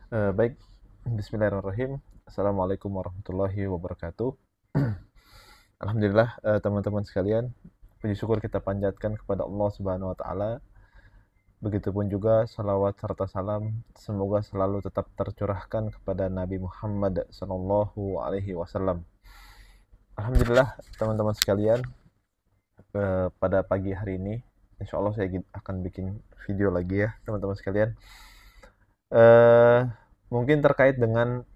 Baik, bismillahirrahmanirrahim. Assalamualaikum warahmatullahi wabarakatuh. Alhamdulillah, teman-teman sekalian, puji syukur kita panjatkan kepada Allah Subhanahu wa taala. Begitupun juga salawat serta salam semoga selalu tetap tercurahkan kepada Nabi Muhammad sallallahu alaihi wasallam. Alhamdulillah, teman-teman sekalian, pada pagi hari ini insya Allah saya akan bikin video lagi ya, teman-teman sekalian. Eh, Mungkin terkait dengan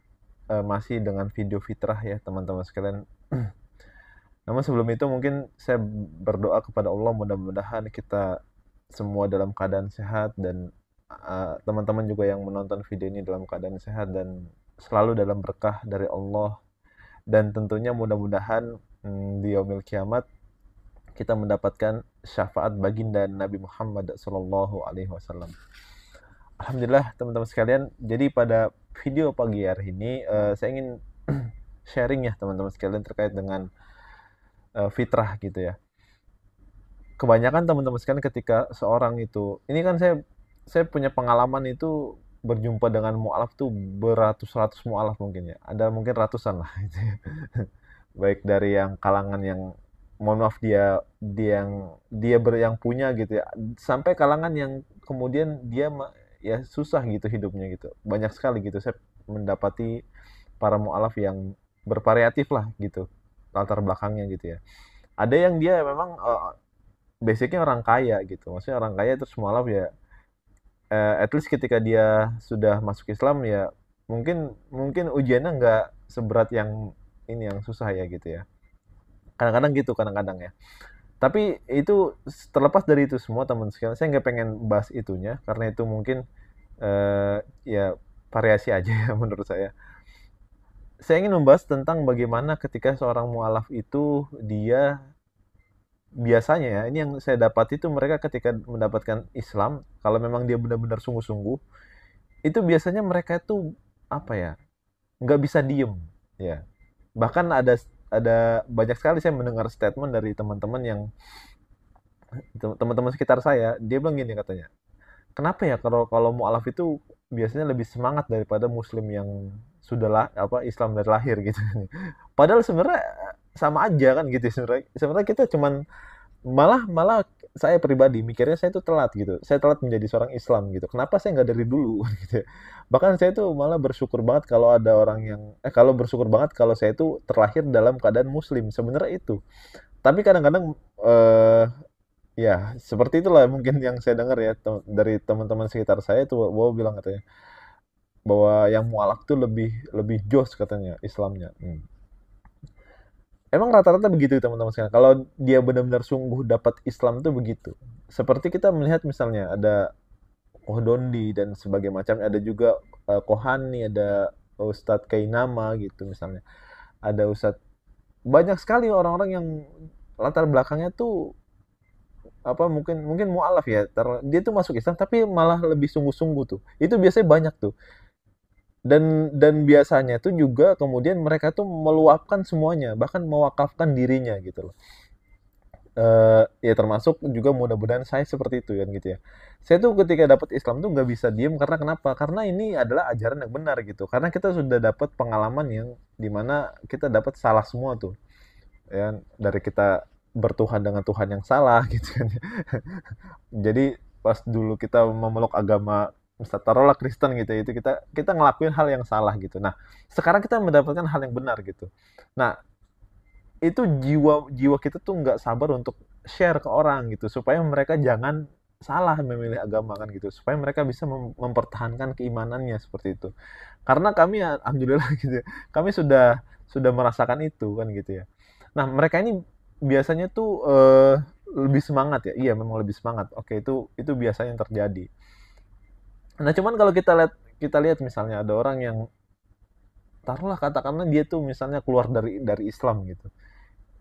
masih dengan video fitrah ya teman-teman sekalian. Namun sebelum itu mungkin saya berdoa kepada Allah mudah-mudahan kita semua dalam keadaan sehat dan teman-teman juga yang menonton video ini dalam keadaan sehat dan selalu dalam berkah dari Allah, dan tentunya mudah-mudahan di yaumil kiamat kita mendapatkan syafaat baginda Nabi Muhammad sallallahu alaihi wasallam. Alhamdulillah teman-teman sekalian. Jadi pada video pagi hari ini saya ingin sharing ya teman-teman sekalian terkait dengan fitrah gitu ya. Kebanyakan teman-teman sekalian ketika seorang itu, ini kan saya punya pengalaman itu berjumpa dengan mualaf tuh beratus-ratus mualaf mungkin ya. Ada mungkin ratusan lah gitu ya. Baik dari yang kalangan yang mohon maaf yang punya gitu ya, sampai kalangan yang kemudian ya susah gitu hidupnya gitu. Banyak sekali gitu saya mendapati para mualaf yang bervariatif lah gitu latar belakangnya gitu ya. Ada yang dia memang basicnya orang kaya gitu, maksudnya orang kaya terus mualaf ya, at least ketika dia sudah masuk Islam ya mungkin mungkin ujiannya nggak seberat yang ini yang susah ya gitu ya, kadang-kadang gitu kadang-kadang ya. Tapi itu terlepas dari itu semua teman sekalian, saya nggak pengen bahas itunya karena itu mungkin ya variasi aja ya menurut saya. Saya ingin membahas tentang bagaimana ketika seorang mualaf itu dia biasanya ya, ini yang saya dapat itu mereka ketika mendapatkan Islam, kalau memang dia benar-benar sungguh-sungguh, itu biasanya mereka itu apa ya, nggak bisa diem ya. Bahkan ada banyak sekali saya mendengar statement dari teman-teman yang teman-teman sekitar saya, dia bilang gini katanya, kenapa ya kalau kalau mualaf itu biasanya lebih semangat daripada muslim yang sudah apa Islam dari lahir gitu. Padahal sebenarnya sama aja kan gitu sebenarnya. Sebenarnya kita cuman malah malah saya pribadi mikirnya saya itu telat gitu. Saya telat menjadi seorang Islam gitu. Kenapa saya nggak dari dulu gitu ya. Bahkan saya tuh malah bersyukur banget kalau ada orang yang kalau bersyukur banget kalau saya itu terlahir dalam keadaan muslim. Sebenarnya itu. Tapi kadang-kadang ya seperti itulah mungkin yang saya dengar ya dari teman-teman sekitar saya itu bahwa bilang katanya bahwa yang mualaf tuh lebih lebih jos katanya Islamnya. Emang rata-rata begitu teman-teman sekalian. Kalau dia benar-benar sungguh dapat Islam tuh begitu. Seperti kita melihat misalnya ada Kohdondi dan sebagainya macam, ada juga Kohani, ada Ustadz Kainama gitu misalnya. Ada Ustadz, banyak sekali orang-orang yang latar belakangnya tuh apa mungkin mungkin mualaf ya. Dia tuh masuk Islam tapi malah lebih sungguh-sungguh tuh. Itu biasanya banyak tuh. Dan biasanya tuh juga kemudian mereka tuh meluapkan semuanya, bahkan mewakafkan dirinya gitu loh. Ya termasuk juga mudah-mudahan saya seperti itu kan gitu ya. Saya tuh ketika dapat Islam tuh nggak bisa diem karena kenapa? Karena ini adalah ajaran yang benar gitu. Karena kita sudah dapat pengalaman yang dimana kita dapat salah semua tuh, ya dari kita bertuhan dengan Tuhan yang salah gitu kan. Jadi pas dulu kita memeluk agama misal taruhlah Kristen gitu ya, itu kita kita ngelakuin hal yang salah gitu. Nah sekarang kita mendapatkan hal yang benar gitu. Nah itu jiwa jiwa kita tuh nggak sabar untuk share ke orang gitu supaya mereka jangan salah memilih agama kan gitu, supaya mereka bisa mempertahankan keimanannya seperti itu. Karena kami ya, alhamdulillah gitu ya, kami sudah merasakan itu kan gitu ya. Nah mereka ini biasanya tuh lebih semangat ya, iya memang lebih semangat, oke itu biasanya yang terjadi. Nah cuman kalau kita lihat misalnya ada orang yang taruhlah katakanlah dia tuh misalnya keluar dari Islam gitu,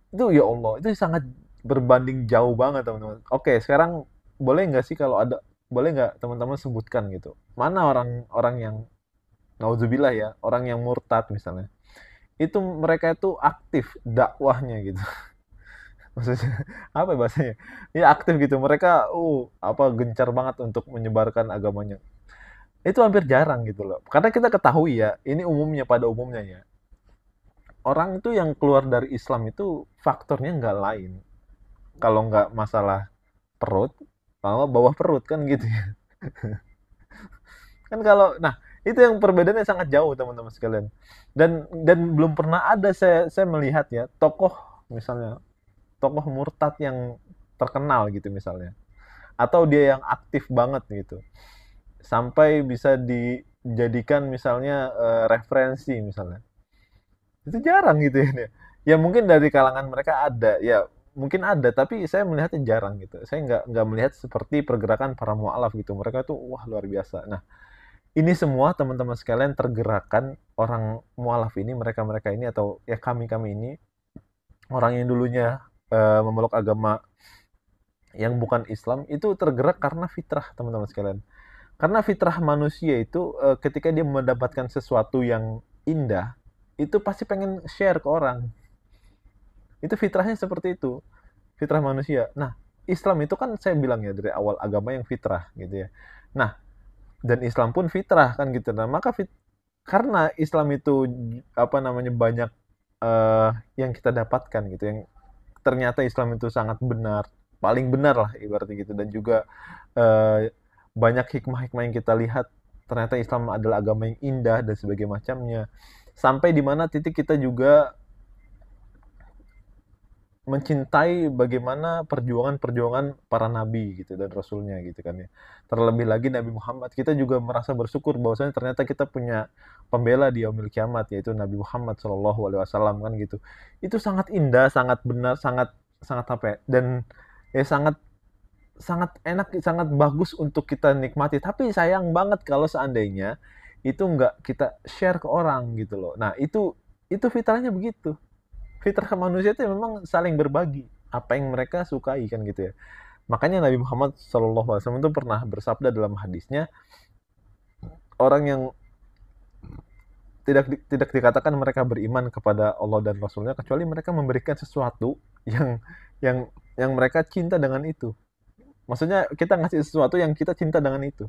itu ya Allah itu sangat berbanding jauh banget teman-teman. Oke sekarang boleh nggak sih kalau ada, boleh nggak teman-teman sebutkan gitu mana orang-orang yang naudzubillah ya, orang yang murtad misalnya, itu mereka itu aktif dakwahnya gitu. Maksudnya apa ya bahasanya, ya aktif gitu mereka apa gencar banget untuk menyebarkan agamanya. itu hampir jarang gitu loh. Karena kita ketahui ya, ini umumnya pada umumnya ya. Orang itu yang keluar dari Islam itu faktornya nggak lain. Kalau nggak masalah perut, kalau bawah perut kan gitu ya. Kan kalau nah itu yang perbedaannya sangat jauh teman-teman sekalian. Dan belum pernah ada saya melihat ya tokoh misalnya tokoh murtad yang terkenal gitu misalnya atau dia yang aktif banget gitu sampai bisa dijadikan misalnya referensi misalnya itu jarang gitu ya. Ya mungkin dari kalangan mereka ada, ya mungkin ada, tapi saya melihatnya jarang gitu. Saya nggak melihat seperti pergerakan para mualaf gitu. Mereka tuh wah luar biasa. Nah, ini semua teman-teman sekalian tergerakkan orang mualaf ini, mereka-mereka ini atau ya kami-kami ini orang yang dulunya memeluk agama yang bukan Islam itu tergerak karena fitrah teman-teman sekalian. Karena fitrah manusia itu ketika dia mendapatkan sesuatu yang indah, itu pasti pengen share ke orang. Itu fitrahnya seperti itu, fitrah manusia. Nah, Islam itu kan saya bilang ya dari awal agama yang fitrah gitu ya. Nah, dan Islam pun fitrah kan gitu. Nah, maka karena Islam itu apa namanya banyak yang kita dapatkan gitu yang ternyata Islam itu sangat benar, paling benar lah ibaratnya gitu dan juga eh, banyak hikmah-hikmah yang kita lihat ternyata Islam adalah agama yang indah dan sebagainya macamnya. Sampai di mana titik kita juga mencintai bagaimana perjuangan-perjuangan para nabi gitu dan rasulnya gitu kan ya. Terlebih lagi Nabi Muhammad, kita juga merasa bersyukur bahwasanya ternyata kita punya pembela di yaumil kiamat yaitu Nabi Muhammad Shallallahu alaihi wasallam kan gitu. Itu sangat indah, sangat benar, sangat sangat apa ya? Dan ya sangat sangat enak, sangat bagus untuk kita nikmati. Tapi sayang banget kalau seandainya itu nggak kita share ke orang gitu loh. Nah, itu fitrahnya begitu. Fitrah manusia itu memang saling berbagi apa yang mereka sukai kan gitu ya. Makanya Nabi Muhammad SAW itu pernah bersabda dalam hadisnya, orang yang tidak dikatakan mereka beriman kepada Allah dan Rasulnya kecuali mereka memberikan sesuatu yang yang yang mereka cinta dengan itu. Maksudnya kita ngasih sesuatu yang kita cinta dengan itu,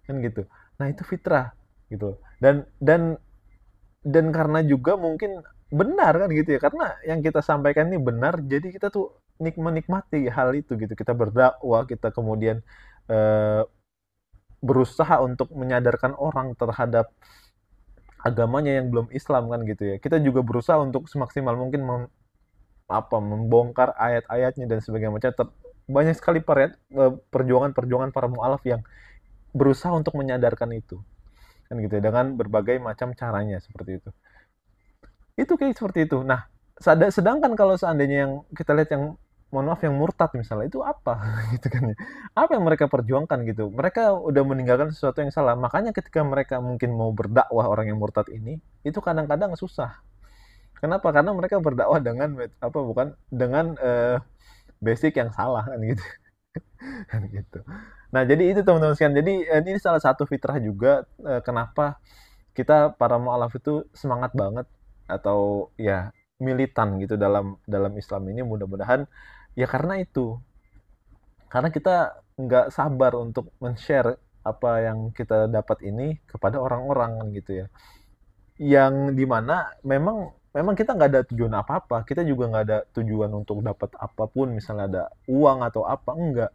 kan gitu. Nah itu fitrah gitu. Dan karena juga mungkin benar kan gitu ya karena yang kita sampaikan ini benar jadi kita tuh menikmati hal itu gitu kita berdakwah kita kemudian eh, berusaha untuk menyadarkan orang terhadap agamanya yang belum Islam kan gitu ya kita juga berusaha untuk semaksimal mungkin membongkar ayat-ayatnya dan sebagainya macam banyak sekali perjuangan-perjuangan para mualaf yang berusaha untuk menyadarkan itu kan gitu ya dengan berbagai macam caranya seperti itu kayak seperti itu. Nah, sedangkan kalau seandainya yang kita lihat yang mohon maaf yang murtad misalnya itu apa gitu kan ya. Apa yang mereka perjuangkan gitu. Mereka udah meninggalkan sesuatu yang salah. Makanya ketika mereka mungkin mau berdakwah orang yang murtad ini itu kadang-kadang susah. Kenapa? Karena mereka berdakwah dengan apa bukan dengan basic yang salah kan gitu. Kan gitu. Nah, jadi itu teman-teman sekalian. Jadi ini salah satu fitrah juga kenapa kita para mualaf itu semangat banget atau ya militan gitu dalam dalam Islam ini mudah-mudahan ya karena itu karena kita nggak sabar untuk men-share apa yang kita dapat ini kepada orang-orang kan gitu ya yang dimana memang memang kita nggak ada tujuan apa-apa kita juga nggak ada tujuan untuk dapat apapun misalnya ada uang atau apa enggak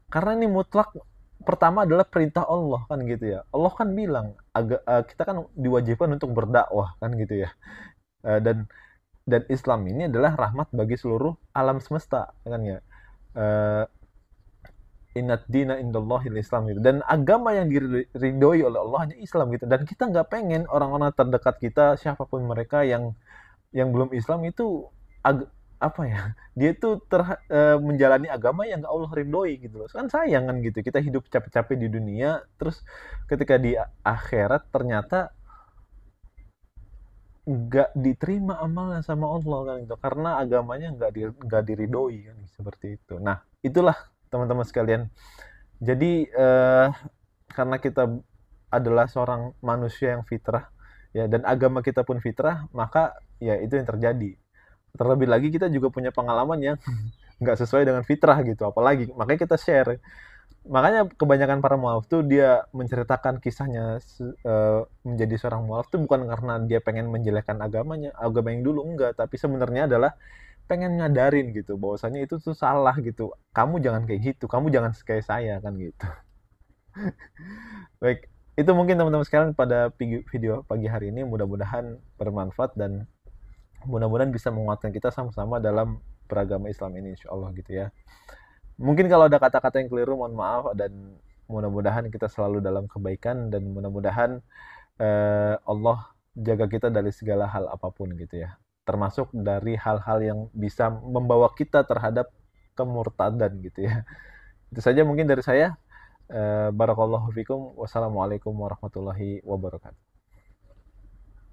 karena ini mutlak pertama adalah perintah Allah kan gitu ya Allah kan bilang kita kan diwajibkan untuk berdakwah kan gitu ya. Dan Islam ini adalah rahmat bagi seluruh alam semesta kan ya. Eh, Inat dina indallahil Islam gitu. Dan agama yang diridhoi oleh Allah hanya Islam gitu. Dan kita nggak pengen orang-orang terdekat kita siapapun mereka yang belum Islam itu apa ya dia tuh menjalani agama yang gak Allah ridhoi gitu loh kan sayang kan gitu kita hidup capek-capek di dunia terus ketika di akhirat ternyata nggak diterima amalnya sama Allah kan itu karena agamanya nggak diridhoi kan seperti itu. Nah itulah teman-teman sekalian. Jadi karena kita adalah seorang manusia yang fitrah ya dan agama kita pun fitrah maka ya itu yang terjadi. Terlebih lagi kita juga punya pengalaman yang nggak sesuai dengan fitrah gitu apalagi makanya kita share Makanya kebanyakan para mualaf tuh dia menceritakan kisahnya menjadi seorang mualaf tuh bukan karena dia pengen menjelekkan agamanya, agama yang dulu enggak, tapi sebenarnya adalah pengen ngadarin gitu bahwasanya itu tuh salah gitu. Kamu jangan kayak gitu, kamu jangan kayak saya kan gitu. Baik, itu mungkin teman-teman sekalian pada video pagi hari ini mudah-mudahan bermanfaat dan mudah-mudahan bisa menguatkan kita sama-sama dalam beragama Islam ini insya Allah gitu ya. Mungkin kalau ada kata-kata yang keliru mohon maaf dan mudah-mudahan kita selalu dalam kebaikan dan mudah-mudahan Allah jaga kita dari segala hal apapun gitu ya. Termasuk dari hal-hal yang bisa membawa kita terhadap kemurtadan gitu ya. Itu saja mungkin dari saya. Barakallahu fikum. Wassalamualaikum warahmatullahi wabarakatuh.